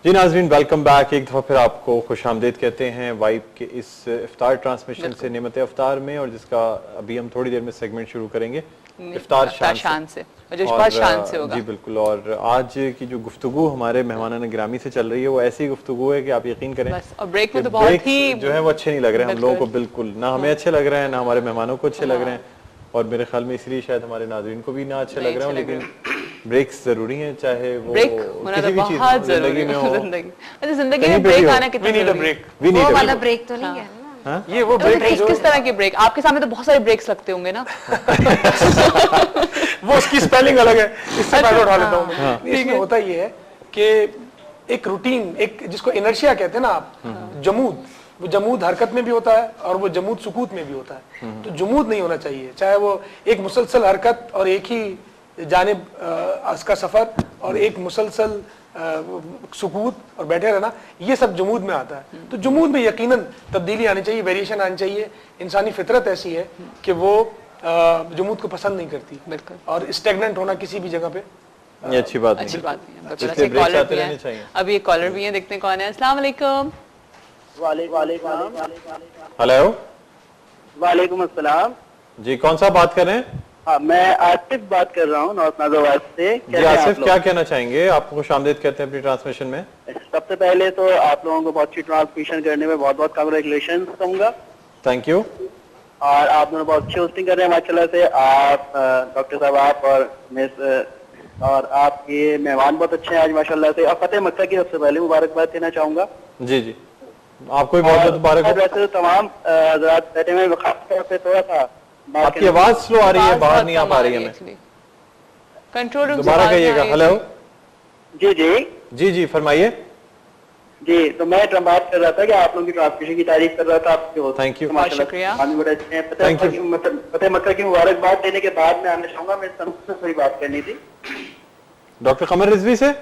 जी नाज़रीन, welcome back. एक दफ़ा फिर आपको खुशामदीद कहते हैं वाइब के इस इफ्तार ट्रांसमिशन से नेमत इफ्तार में, और जिसका अभी हम थोड़ी देर में सेगमेंट शुरू करेंगे इफ्तार शान से, जो बहुत शान से होगा। जी बिल्कुल। और आज की जो गुफ्तगू हमारे मेहमानान गिरामी से चल रही है वो ऐसी गुफ्तगू है कि आप यकीन करें और ब्रेक में तो बहुत ही जो है वो अच्छे नहीं लग रहे हैं हम लोगों को, बिल्कुल ना हमें अच्छे लग रहे हैं ना हमारे मेहमानों को अच्छे लग रहे हैं, और मेरे ख्याल में इसलिए शायद हमारे नाज़रीन को भी ना अच्छे लग रहे हैं। लेकिन ब्रेक्स जरूरी हैं, चाहे वो किसी भी चीज जिंदगी में हो। जिंदगी में ब्रेक आना कितना जरूरी है? वो वाला ब्रेक तो नहीं है ना। ये वो ब्रेक किस तरह के ब्रेक? आपके सामने तो बहुत सारे ब्रेक्स लगते होंगे ना। वो उसकी स्पेलिंग अलग है, इससे मैं उठा लेता हूँ। इसमें होता ये है कि एक रूटीन, एक जिसको इनर्शिया कहते हैं ना आप, जमूद, वो जमूद हरकत में भी होता है और वो जमूद सुकूत में भी होता है। तो जमूद नहीं होना चाहिए, चाहे वो एक मुसलसल हरकत और एक ही जानिब उसका सफर और एक मुसलसल सुकूत और बैठे रहना, ये सब जमूद में आता है। तो जमूद में यकीनन तब्दीली आनी चाहिए, वेरिएशन आनी चाहिए। इंसानी फितरत ऐसी है कि वो जमूद को पसंद नहीं करती, और स्टेगनेंट होना किसी भी जगह पे ये अच्छी बात नहीं। अभी एक कॉलर भी है, देखते हैं कौन है। अस्सलाम वालेकुम। हेलो, वालेकुम अस्सलाम जी, कौन सा बात कर रहे हैं? हाँ, मैं आसिफ बात कर रहा हूँ नॉर्थ नाज़रबाद से। जी आसिफ, क्या कहना चाहेंगे? आपको खुशामदीद कहते हैं अपनी ट्रांसमिशन में। सबसे पहले तो आप लोगों को बहुत अच्छी ट्रांसमिशन करने में बहुत बहुत कांग्रेचुलेशन कहूँगा। Thank you. और आप दोनों बहुत अच्छी होस्टिंग कर रहे हैं माशाल्लाह से। आप डॉक्टर साहब, आप और मिस और आपके मेहमान बहुत अच्छे हैं आज माशाल्लाह से। और फतेह मक्का की सबसे पहले मुबारकबाद देना चाहूँगा। जी जी, आपको भी बहुत बहुत मुबारक हो। वैसे तो तमाम हज़रात बैठे हुए, खासतौर पे थोड़ा सा आपकी आवाज स्लो आ रही है, बाहर नहीं आ पा रही है। हमें कंट्रोल रूम दोबारा कहिएगा। हेलो, जी जी जी जी फरमाइए। जी, तो मैं बात कर रहा था कि आप लोगों की ट्रांसमिशन की तारीफ कर रहा था। आपके थैंक यू, शुक्रिया। फतेह मक्का की मुबारकबाद देने के बाद मैं आना चाहूंगा, मैं से थोड़ी बात करनी थी डॉक्टर कमर रिजवी से।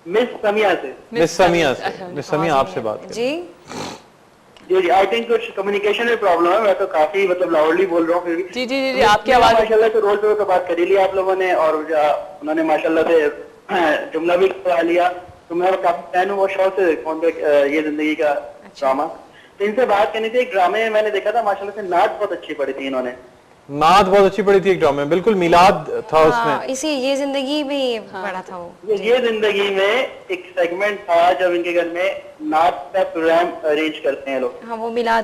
मिस समिया से। मिस समिया से, मिस समिया आपसे बात जी जी। आई थिंक कुछ कम्युनिकेशन में प्रॉब्लम है, मैं तो काफी लाउडली बोल रहा हूँ फिर भी। जी जी जी, आपकी आवाज माशाल्लाह से रोल पे बात कर ली आप लोगों ने, और उन्होंने माशाल्लाह से जुमला भी करा लिया। तो मैं काफी फैन हूँ वो शो से, कौन ये जिंदगी का ड्रामा। तो इनसे बात करनी थी। एक ड्रामे में मैंने देखा था माशाल्लाह से नात बहुत अच्छी पड़ी थी इन्होंने। नात बहुत अच्छी पड़ी थी एक ड्रामे में, बिल्कुल मिलाद था उसमें। इसी ये जिंदगी में पड़ा था वो। ये जिंदगी में एक सेगमेंट था जब इनके घर में नात का प्रोग्राम अरेंज करते हैं लोग। हाँ, वो मिलाद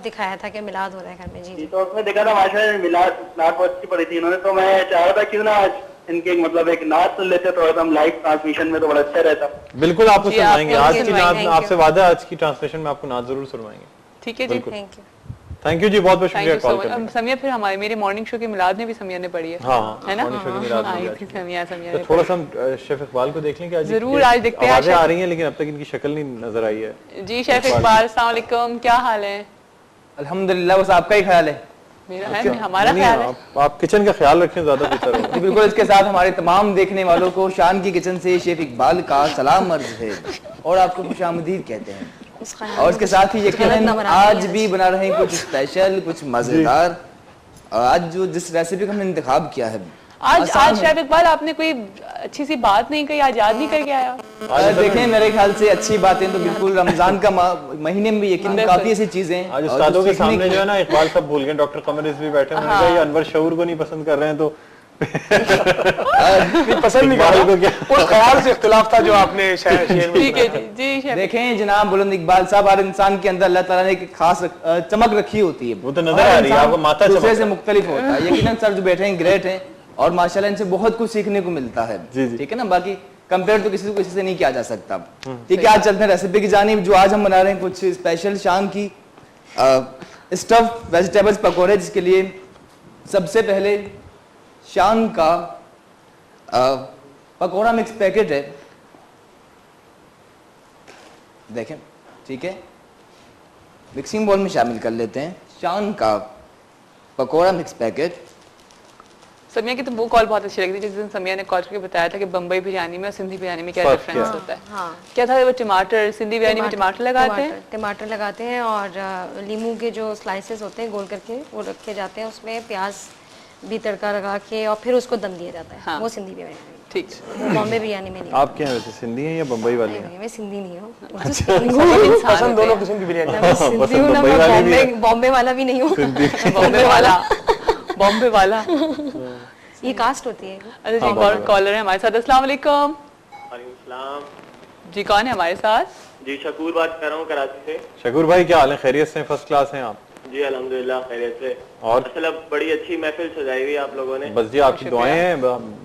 दिखाया था कि मिलाद हो रहा है घर में। जी, तो उसमें देखा था माशाल्लाह मिलाद नात बहुत अच्छी पड़ी थी इन्होंने। तो मैं चाह रहा था क्यों ना आज इनके एक नात सुन लेते, तो हम लाइव ट्रांसमिशन में तो बड़ा अच्छा रहता। बिल्कुल, आपको सुनाएंगे आज की नात, आपसे वादा आज की ट्रांसमिशन में आपको नात जरूर सुनवाएंगे। ठीक है जी, थैंक यू जी, बहुत बहुत शुक्रिया कॉल करने। समिया, फिर हमारे मेरे मॉर्निंग शो की मिलाद में भी समिया ने पढ़ी है। हाँ, है ना? मॉर्निंग शो की मिलाद में समिया तो थोड़ा सा हम शेफ इकबाल को देख लें क्या? जरूर, आज देखते हैं। आवाजें आ रही हैं लेकिन अब तक इनकी शक्ल नहीं नजर आई है। जी शेफ इकबाल, अस्सलाम वालेकुम, क्या हाल है? अल्हम्दुलिल्लाह, बस आपका ही ख्याल है? मेरा है, हमारा ख्याल है। आप किचन का ख्याल रखें, ज्यादा बेहतर होगा। बिल्कुल, इसके साथ हमारे तमाम देखने वालों को शान की किचन से शेफ इकबाल का सलाम अर्ज है और आपको खुशामदीद कहते हैं। और इसके साथ ही यकीनन आज भी बना रहे हैं कुछ स्पेशल, कुछ मजेदार। आज जो जिस रेसिपी का हमने इंतखाब किया है, आज शेफ इकबाल आपने कोई अच्छी सी बात नहीं कही, आज याद नहीं करके आया? देखें, मेरे ख्याल से अच्छी बातें तो बिल्कुल रमजान का महीने में यकीनन काफी ऐसी चीजें आज उस्तादों के सामने जो है ना, इकबाल सब भूल गए। डॉक्टर कमर रिजवी बैठे हैं, ये अनवर शऊर को नहीं पसंद कर रहे हैं, तो पसंद नहीं कर रहा, उस ख्याल से इख्तिलाफ था जो आपने शेर में। ठीक है जी जी। देखें जनाब बुलंद इकबाल साहब, हर इंसान के अंदर अल्लाह ताला ने एक खास चमक रखी होती है, वो तो नजर आ रही है आपको, माथा दूसरे से मुख्तलिफ होता है। यकीनन सर जो बैठे हैं ग्रेट हैं और माशाल्लाह इनसे बहुत कुछ सीखने को मिलता है। ठीक है ना, बाकी कंपेयर तो किसी से नहीं किया जा सकता। ठीक है, आज चलते हैं रेसिपी की जानिब। जो आज हम बना रहे हैं कुछ स्पेशल शाम की स्टफ वेजिटेबल्स पकौड़े, जिसके लिए सबसे पहले शान का पकौड़ा मिक्स पैकेट है, देखें। ठीक है, मिक्सिंग बोल में शामिल कर लेते हैं शान का पकौड़ा मिक्स पैकेट। समिया की तो वो कॉल बहुत अच्छी लगी थी जिस दिन समिया ने कॉल करके बताया था कि बम्बई बिरयानी में और सिंधी बिरयानी में क्या डिफरेंस होता है। हाँ। क्या था वो? टमाटर, सिंधी बिरयानी में टमाटर लगाते हैं, टमाटर लगाते हैं और लीमू के जो स्लाइसेस होते हैं गोल करके वो रखे जाते हैं, उसमें प्याज भी तड़का लगा के और फिर उसको दम दिया जाता है। हाँ। वो सिंधी बिरयानी, ठीक वो बॉम्बे बिरयानी में नहीं। आप क्या हैं वैसे, सिंधी हैं या बम्बई वाली हैं? नहीं, मैं सिंधी नहीं हूँ। पसंद दोनों किस्म की बिरयानी मैं सिंधी हूँ ना, बम्बई वाली भी मैं है। बॉम्बे वाला भी नहीं हूँ। बॉम्बे वाला, बॉम्बे वाला। ये कास्ट होती है। अच्छा जी, एक और कॉलर है हमारे साथ। अस्सलाम वालेकुम। वालेकुम। जी कौन है हमारे साथ? जी शकूर बात कर रहा हूँ कराची से। शकूर भाई क्या हाल है, खैरियत से? फर्स्ट क्लास हैं आप? जी अल्हम्दुलिल्लाह खैरियत से। और असल बड़ी अच्छी महफिल सजाई हुई आप लोगों ने। बस जी आपकी दुआएं हैं,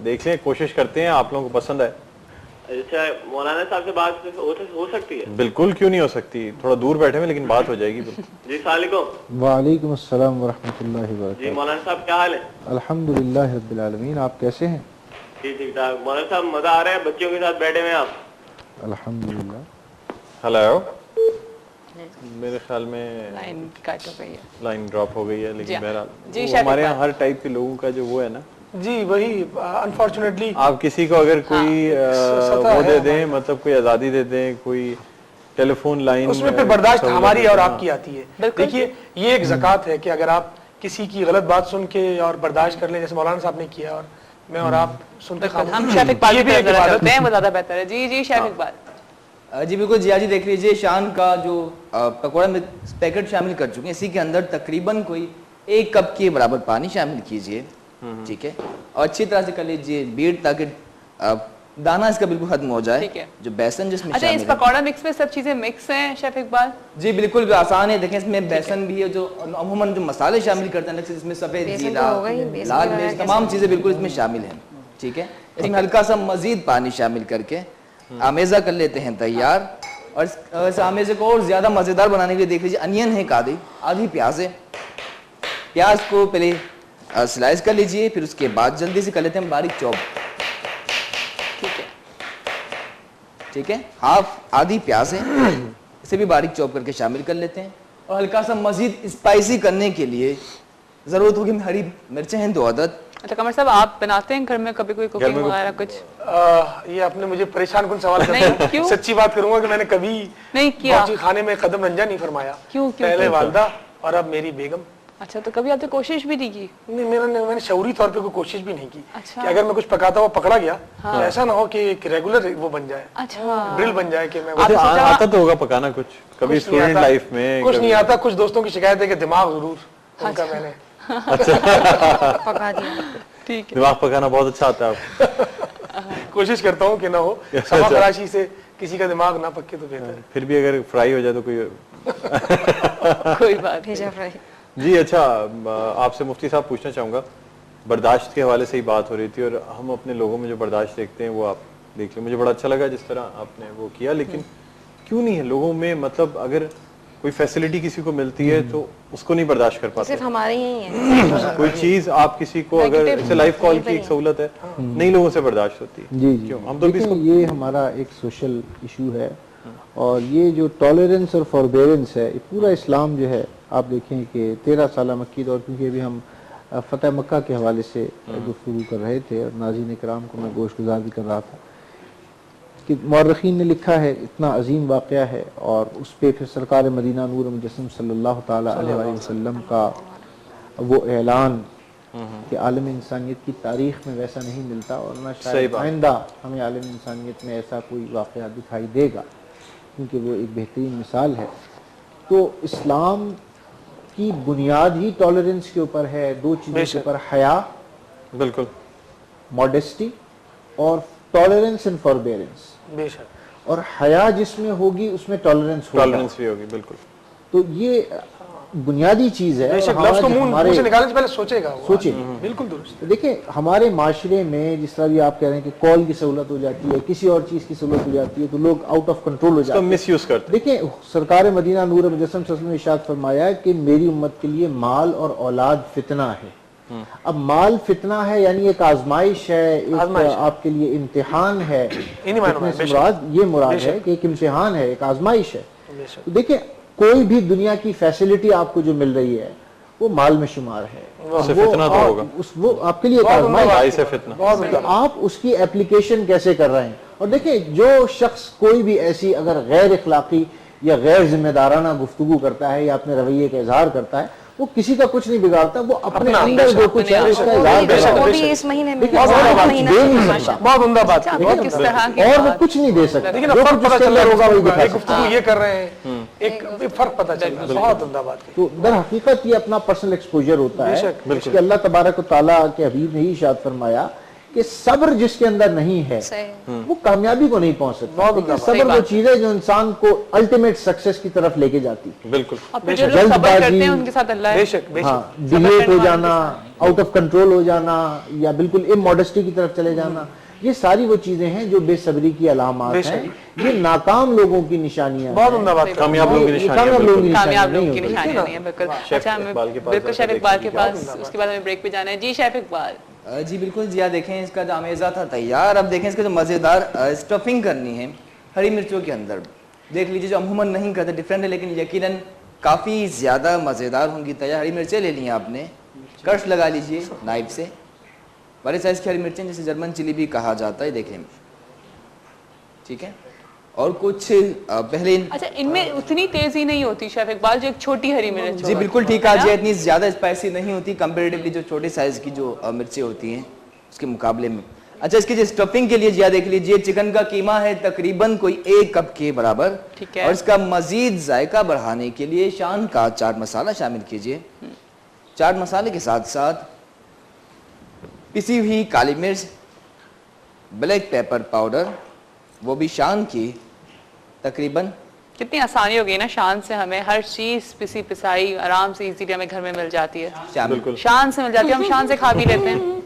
देख लें, कोशिश करते हैं आप लोगों को पसंद आए। अच्छा मौलाना साहब से बात हो सकती है? बिल्कुल, क्यों नहीं हो सकती, थोड़ा दूर बैठे हैं लेकिन बात हो जाएगी। जी सलाम। वालेकुम अस्सलाम वरहमतुल्लाहि वबरकातुहू। जी मौलाना साहब क्या हाल है? अल्हम्दुलिल्लाह रब्बिल आलमीन, आप कैसे हैं? जी ठीक ठाक। मौलाना साहब मजा आ रहा है, बच्चों के साथ बैठे हुए आप? अल्हम्दुलिल्लाह। हेलो, मेरे ख्याल में लाइन कट हो गई है। लाइन ड्रॉप हो गई है, जी लेकिन बहरहाल जी, वो शायद हमारे एक यहाँ हर टाइप के लोगों का जो वो है ना, जी वही अनफॉर्चुनेटली आप किसी को अगर कोई वो दे दें, मतलब कोई आज़ादी दे दें, कोई टेलीफोन लाइन, उसमें फिर बर्दाश्त हमारी और आपकी आती है। देखिए ये एक ज़कात है कि अगर आप किसी की गलत बात सुन के और बर्दाश्त कर लें, जैसे मौलाना साहब ने किया और मैं और आप सुनते हम शेफ इकबाल भी करते हैं, वो ज्यादा बेहतर है। जी जी शेफ इकबाल। जी बिल्कुल जिया जी, देख लीजिए शान का जो पकौड़ा में पैकेट शामिल कर चुके हैं, इसी के अंदर तकरीबन कोई 1 कप के बराबर पानी शामिल कीजिए, ठीक है, और अच्छी तरह से कर लीजिए बीट, ताकि दाना इसका बिल्कुल खत्म हो जाए। ठीक है। जो बेसन जिसमें अच्छा, इस पकौड़ा मिक्स में सब चीजें मिक्स हैं शेफ इकबाल? जी बिल्कुल आसान है। देखें इसमें बेसन भी है, जो अमूमन जो मसाले शामिल करते हैं, जिसमें सफेद बेसन जीरा, तो होगा ही, बेसन लाल भी मिर्च, लगाया तमाम कैसे? चीजें बिल्कुल इसमें शामिल हैं, ठीक है। इसमें हल्का सा मजीद पानी शामिल करके आमेजा कर लेते हैं तैयार। और इस आमेजे को और ज्यादा मजेदार बनाने के लिए देख लीजिए अनियन है, आधी प्याज है, प्याज को पहले स्लाइस कर लीजिए, फिर उसके बाद जल्दी से कर लेते हैं बारीक चॉप, ठीक है। हाफ आधी प्याज है, इसे भी बारीक चॉप करके शामिल कर लेते हैं। और हल्का सा मजीद स्पाइसी करने के लिए जरूरत होगी हरी मिर्चें हैं 2 अदद। अच्छा कमर साहब, आप बनाते हैं घर में कभी कोई कुकिंग वगैरह कुछ? ये आपने मुझे परेशान कुन सवाल नहीं, कर क्यों? सच्ची बात करूंगा कि मैंने कभी नहीं किया। बावर्ची खाने में कदम रंजा नहीं फरमाया। क्यों पहले वालदा और अब मेरी बेगम। अच्छा, तो कभी आपने कोशिश भी नहीं की? नहीं, मैंने शऊरी तौर पे कोई कोशिश भी नहीं की। अच्छा। कि अगर मैं कुछ पकाता हुआ पकड़ा गया तो ऐसा ना हो कि एक रेगुलर वो बन जाए, अच्छा ड्रिल बन जाए कि मैं आता तो होगा पकाना कुछ, कभी स्टूडेंट लाइफ में कुछ नहीं आता। कुछ दोस्तों की शिकायत है कि दिमाग जरूर उनका मैंने पका दिया। ठीक है, दिमाग पकाना बहुत अच्छा आता है आपको। कोशिश करता हूँ कि ना हो, समा कराची से किसी का दिमाग ना पके तो बेहतर है। फिर भी अगर फ्राई हो जाए तो कोई कोई बात भेजा फ्राई। जी अच्छा, आपसे मुफ्ती साहब पूछना चाहूँगा, बर्दाश्त के हवाले से ही बात हो रही थी, और हम अपने लोगों में जो बर्दाश्त देखते हैं वो आप देख लें। मुझे बड़ा अच्छा लगा जिस तरह आपने वो किया, लेकिन क्यों नहीं है लोगों में, मतलब अगर कोई फैसिलिटी किसी को मिलती है तो उसको नहीं बर्दाश्त कर पाते। सिर्फ हमारे ही है। कोई चीज आप किसी को, अगर जैसे लाइव कॉल की एक सहूलत है, नई लोगों से बर्दाश्त होती है। जी जी, क्यों? हम तो भी देखिए ये हमारा एक सोशल इशू है, और ये जो टॉलरेंस और फॉरबेरेंस है, ये पूरा इस्लाम जो है, आप देखें कि 13 साल मक्की दौर, क्योंकि अभी हम फतेह मक्का के हवाले से गुफ्तगू कर रहे थे और नाज़रीन इकराम को मैं गोशगुजार भी कर रहा था कि मौर्रखीन ने लिखा है, इतना अजीम वाक़या है, और उस पर फिर सरकार मदीना नूर मुजस्सम सल्लल्लाहु ताला अलैहि वसल्लम का वो ऐलान कि आलम इंसानियत की तारीख़ में वैसा नहीं मिलता, और ना शायद आइंदा हमें आलम इंसानियत में ऐसा कोई वाक़या दिखाई देगा, क्योंकि वो एक बेहतरीन मिसाल है। तो इस्लाम की बुनियाद ही टॉलरेंस के ऊपर है, 2 चीज़ों के ऊपर, हया, बिल्कुल, मॉडेस्टी, और टॉलरेंस एंड फॉरबेरेंस। बेशक। और हया जिसमें होगी उसमें टॉलरेंस भी होगी, बिल्कुल। तो ये बुनियादी चीज है। बेशक, लफ्ज़ को मुंह से निकालने से पहले सोचेगा वो। सोचे। बिल्कुल दुरुस्त। तो देखिए हमारे माशरे में जिस तरह भी आप कह रहे हैं कि कॉल की सहूलत हो जाती है, किसी और चीज की सहूलत हो जाती है, तो लोग आउट ऑफ कंट्रोल हो जाते हैं, मिसयूज करते हैं। देखिए सरकार मदीना नूर मुजस्सम सल्लल्लाहु अलैहि वसल्लम ने इरशाद फरमाया कि मेरी उम्मत के लिए माल और औलाद फितना है। अब माल फितना है यानी एक आजमाइश है, एक आपके लिए इम्तिहान है। ये मुराद है कि एक इम्तिहान है, एक आजमाइश है। तो देखिए कोई भी दुनिया की फैसिलिटी आपको जो मिल रही है वो माल में शुमार है, वो आपके लिए आजमाइश है। तो आप उसकी एप्लीकेशन कैसे कर रहे हैं? और देखिए जो शख्स कोई भी ऐसी अगर गैर इखलाकी या गैर जिम्मेदाराना गुफ्तगू करता है या अपने रवैये का इजहार करता है, वो किसी का कुछ नहीं बिगाड़ता, वो अपने अपना अंदर जो कुछ है उसका इलाज कर रहा वो है। भी इस महीने में लेकिन बहुत और वो महीना दे नहीं सकता, बहुत उम्दा बात अच्छा, की, आपको किस तरह की और वो बात- कुछ नहीं दे सकता, लेकिन जो फर्क कुछ पता उसके चल रहा अंदर होगा वही दिखा है, सकता गुफ्तगू ये कर रहे हैं, एक फर्क पता चल रहा है, बहुत उम्दा बात की। तो दर हकीकत ये अपना पर्सनल एक्सपोजर होता है, इसके अल्लाह तबारक व तआला के हबीब ने ही इरशाद फरमाया कि सब्र जिसके अंदर नहीं है वो कामयाबी को नहीं पहुंच सकता। लेकिन सब्र वो चीज है जो इंसान को अल्टीमेट सक्सेस की तरफ लेके जाती है। बिल्कुल। और फिर जो लोग सब्र करते हैं उनके साथ अल्लाह है। बेशक बेशक हाँ, डिलेट हो जाना, आउट ऑफ कंट्रोल हो जाना, या बिल्कुल इमोडेस्टी की तरफ चले जाना, ये सारी वो चीजें हैं जो बेसब्री की अलामात हैं। ये नाकाम लोगों की निशानियां बहुत हैं। उम्दा बात कर कामयाब लोगों की निशानियां कामयाब लोगों की कामयाब निशानियां लोगों की नहीं होती। निशानियां नहीं है, बिल्कुल। अच्छा, हमें बिल्कुल शेफ इकबाल के पास, उसके बाद हमें ब्रेक पे जाना है। जी शेफ इकबाल। जी बिल्कुल जिया, देखें इसका जो अमेज़ा था तैयार। अब देखें इसका जो मज़ेदार स्टफिंग करनी है हरी मिर्चों के अंदर। देख लीजिए, जो अमूमन नहीं करते, डिफरेंट है, लेकिन यकीनन काफ़ी ज़्यादा मज़ेदार होंगी तैयार। हरी मिर्चें ले ली हैं आपने, कट्स लगा लीजिए नाइफ से, बड़े साइज़ की हरी मिर्चें जिसे जर्मन चिली भी कहा जाता है, देखें, ठीक है। और कुछ पहले अच्छा, इनमें उतनी तेजी नहीं होती शेफ इकबाल जो एक छोटी हरी मिर्च जी बिल्कुल ठीक है, इतनी ज़्यादा स्पाइसी नहीं होती कंपेरेटिवली जो छोटे साइज़ की जो मिर्चें होती हैं उसके मुकाबले में। अच्छा, इसकी जो स्टफिंग के लिए जिया देख लीजिए, चिकन का कीमा है तकरीबन कोई 1 कप के बराबर, ठीक है। और इसका मजीद जायका बढ़ाने के लिए शान का चाट मसाला शामिल कीजिए। चाट मसाले के साथ साथ पिसी हुई काली मिर्च, ब्लैक पेपर पाउडर, वो भी शान की तकरीबन। कितनी आसानी हो गई ना शान से, हमें हर चीज पिसी पिसाई आराम से इजीली हमें घर में मिल जाती है, शान से मिल जाती है, हम शान से खा भी लेते हैं।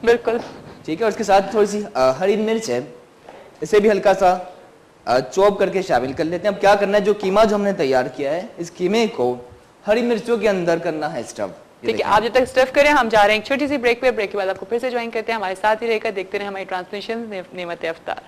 बिल्कुल ठीक है। और उसके साथ थोड़ी सी हरी मिर्च है, इसे भी हल्का सा चॉप करके शामिल कर लेते हैं। अब क्या करना है, जो कीमा जो हमने तैयार किया है, इस कीमे को हरी मिर्चों के अंदर करना है स्टफ। ठीक है, आप जब तक स्टफ करें हम जा रहे हैं एक छोटी सी ब्रेक पे। ब्रेक के बाद आपको फिर से ज्वाइन करते हैं, हमारे साथ ही रहकर देखते रहे हमारी ट्रांसमिशन नेमत इफ्तार।